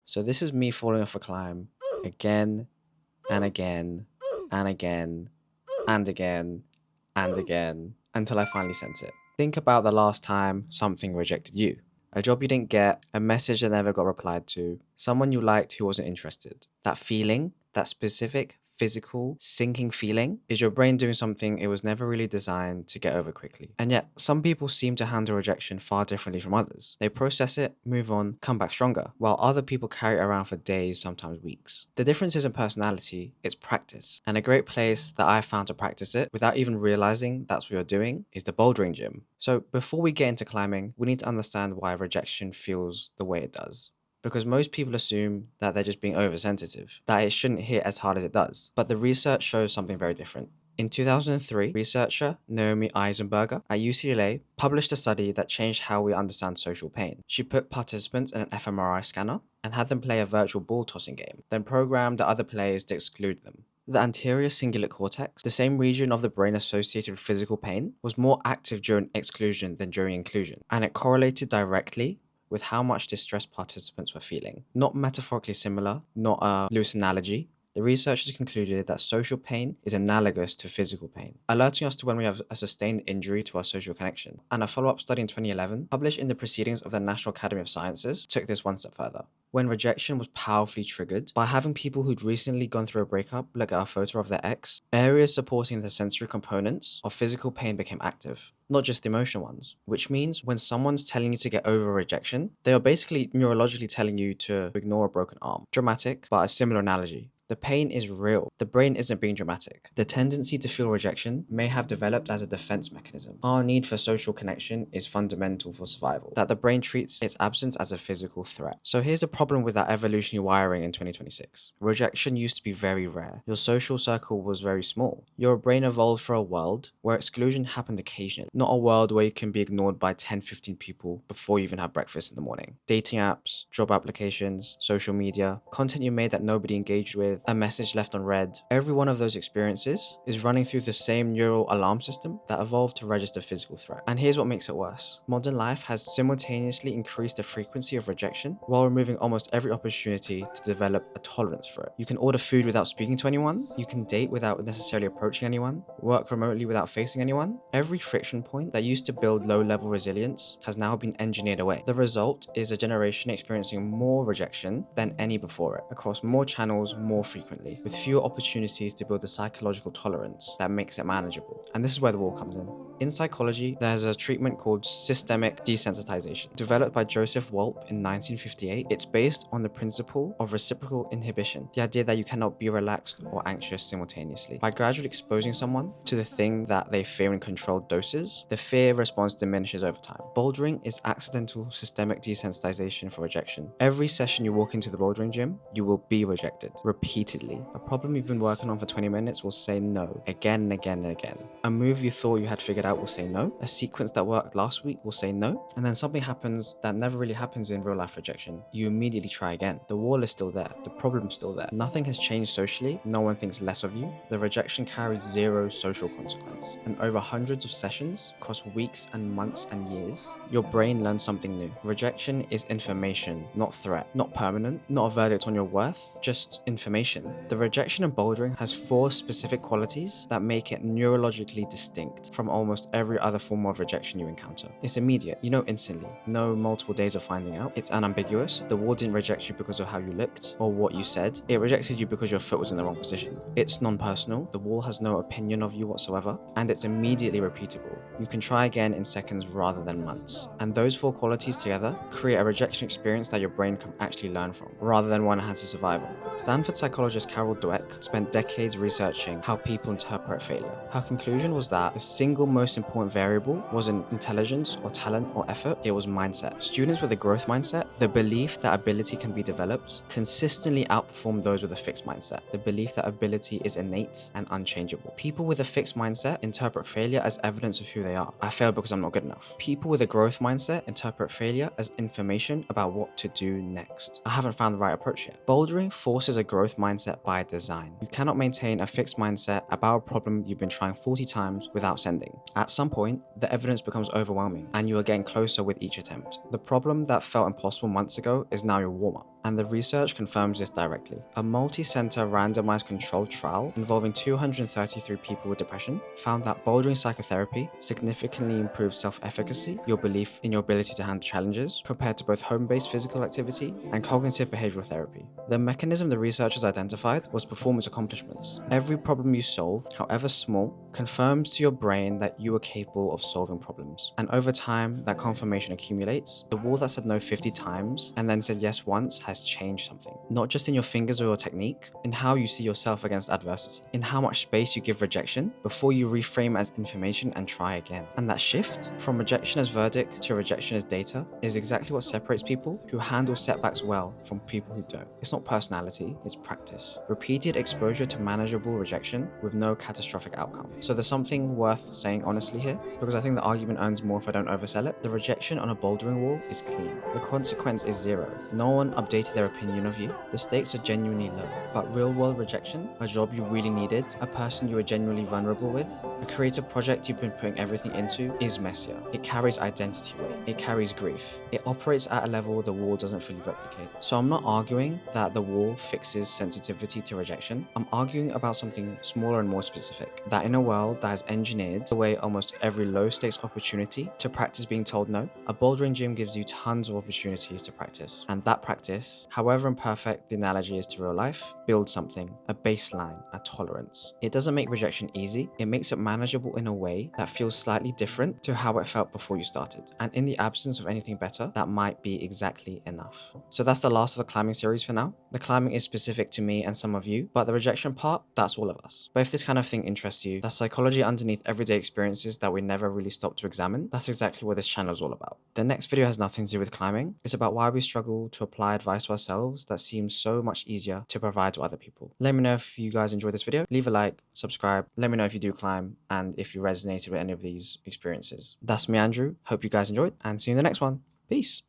So this is me falling off a climb again and again and again and again and again until I finally sent it. Think about the last time something rejected you. A job you didn't get, a message that never got replied to, someone you liked who wasn't interested. That feeling, that specific, physical, sinking feeling, is your brain doing something it was never really designed to get over quickly. And yet, some people seem to handle rejection far differently from others. They process it, move on, come back stronger, while other people carry it around for days, sometimes weeks. The difference isn't personality, it's practice. And a great place that I found to practice it, without even realizing that's what you're doing, is the bouldering gym. So before we get into climbing, we need to understand why rejection feels the way it does. Because most people assume that they're just being oversensitive, that it shouldn't hit as hard as it does. But the research shows something very different. In 2003, researcher Naomi Eisenberger at UCLA published a study that changed how we understand social pain. She put participants in an fMRI scanner and had them play a virtual ball tossing game, then programmed the other players to exclude them. The anterior cingulate cortex, the same region of the brain associated with physical pain, was more active during exclusion than during inclusion, and it correlated directly with how much distress participants were feeling. Not metaphorically similar, not a loose analogy. The researchers concluded that social pain is analogous to physical pain, alerting us to when we have a sustained injury to our social connection. And a follow-up study in 2011, published in the Proceedings of the National Academy of Sciences, took this one step further. When rejection was powerfully triggered by having people who'd recently gone through a breakup look at a photo of their ex, areas supporting the sensory components of physical pain became active, not just the emotional ones. Which means when someone's telling you to get over rejection, they are basically neurologically telling you to ignore a broken arm. Dramatic, but a similar analogy. The pain is real. The brain isn't being dramatic. The tendency to feel rejection may have developed as a defense mechanism. Our need for social connection is fundamental for survival, that the brain treats its absence as a physical threat. So here's a problem with that evolutionary wiring in 2026. Rejection used to be very rare. Your social circle was very small. Your brain evolved for a world where exclusion happened occasionally, not a world where you can be ignored by 10, 15 people before you even have breakfast in the morning. Dating apps, job applications, social media, content you made that nobody engaged with, a message left unread. Every one of those experiences is running through the same neural alarm system that evolved to register physical threat. And here's what makes it worse. Modern life has simultaneously increased the frequency of rejection while removing almost every opportunity to develop a tolerance for it. You can order food without speaking to anyone. You can date without necessarily approaching anyone. Work remotely without facing anyone. Every friction point that used to build low-level resilience has now been engineered away. The result is a generation experiencing more rejection than any before it, across more channels, more frequently, with fewer opportunities to build the psychological tolerance that makes it manageable. And this is where the wall comes in. In psychology, there's a treatment called systemic desensitization, developed by Joseph Wolpe in 1958. It's based on the principle of reciprocal inhibition, the idea that you cannot be relaxed or anxious simultaneously. By gradually exposing someone to the thing that they fear in controlled doses, the fear response diminishes over time. Bouldering is accidental systemic desensitization for rejection. Every session you walk into the bouldering gym, you will be rejected repeatedly. A problem you've been working on for 20 minutes will say no again and again and again. A move you thought you had figured out will say no. A sequence that worked last week will say no. And then something happens that never really happens in real life rejection. You immediately try again. The wall is still there. The problem's still there. Nothing has changed socially. No one thinks less of you. The rejection carries zero social consequence. And over hundreds of sessions, across weeks and months and years, your brain learns something new. Rejection is information, not threat. Not permanent, not a verdict on your worth, just information. The rejection in bouldering has 4 specific qualities that make it neurologically distinct from almost every other form of rejection you encounter. It's immediate, you know instantly, no multiple days of finding out. It's unambiguous. The wall didn't reject you because of how you looked or what you said. It rejected you because your foot was in the wrong position. It's non-personal. The wall has no opinion of you whatsoever, and it's immediately repeatable. You can try again in seconds rather than months. And those 4 qualities together create a rejection experience that your brain can actually learn from, rather than one it has to survive on. Stanford psychologist Carol Dweck spent decades researching how people interpret failure. Her conclusion was that the single most important variable wasn't intelligence or talent or effort, it was mindset. Students with a growth mindset, the belief that ability can be developed, consistently outperform those with a fixed mindset, the belief that ability is innate and unchangeable. People with a fixed mindset interpret failure as evidence of who they are. I failed because I'm not good enough. People with a growth mindset interpret failure as information about what to do next. I haven't found the right approach yet. Bouldering forces a growth mindset by design. You cannot maintain a fixed mindset about a problem you've been trying 40 times without sending. At some point, the evidence becomes overwhelming and you are getting closer with each attempt. The problem that felt impossible months ago is now your warm-up. and the research confirms this directly. A multi-center randomized controlled trial involving 233 people with depression found that bouldering psychotherapy significantly improved self-efficacy, your belief in your ability to handle challenges, compared to both home-based physical activity and cognitive behavioral therapy. The mechanism the researchers identified was performance accomplishments. Every problem you solve, however small, confirms to your brain that you are capable of solving problems. And over time, that confirmation accumulates. The wall that said no 50 times and then said yes once has changed something. Not just in your fingers or your technique, in how you see yourself against adversity, in how much space you give rejection before you reframe as information and try again. And that shift from rejection as verdict to rejection as data is exactly what separates people who handle setbacks well from people who don't. It's not personality, it's practice. Repeated exposure to manageable rejection with no catastrophic outcome. So there's something worth saying honestly here, because I think the argument earns more if I don't oversell it. The rejection on a bouldering wall is clean. The consequence is zero. No one updated their opinion of you. The stakes are genuinely low. But real world rejection, a job you really needed, a person you were genuinely vulnerable with, a creative project you've been putting everything into, is messier. It carries identity weight. It carries grief. It operates at a level the wall doesn't fully replicate. So I'm not arguing that the wall fixes sensitivity to rejection. I'm arguing about something smaller and more specific. That in a world that has engineered away almost every low stakes opportunity to practice being told no, a bouldering gym gives you tons of opportunities to practice. And that practice, however imperfect the analogy is to real life, builds something, a baseline, a tolerance. It doesn't make rejection easy, it makes it manageable in a way that feels slightly different to how it felt before you started. And in the absence of anything better, that might be exactly enough. So that's the last of the climbing series for now. The climbing is specific to me and some of you, but the rejection part, that's all of us. But if this kind of thing interests you, that psychology underneath everyday experiences that we never really stop to examine, that's exactly what this channel is all about. The next video has nothing to do with climbing. It's about why we struggle to apply advice to ourselves that seems so much easier to provide to other people. Let me know if you guys enjoyed this video. Leave a like, subscribe, let me know if you do climb and if you resonated with any of these experiences. That's me, Andrew. Hope you guys enjoyed and see you in the next one. Peace.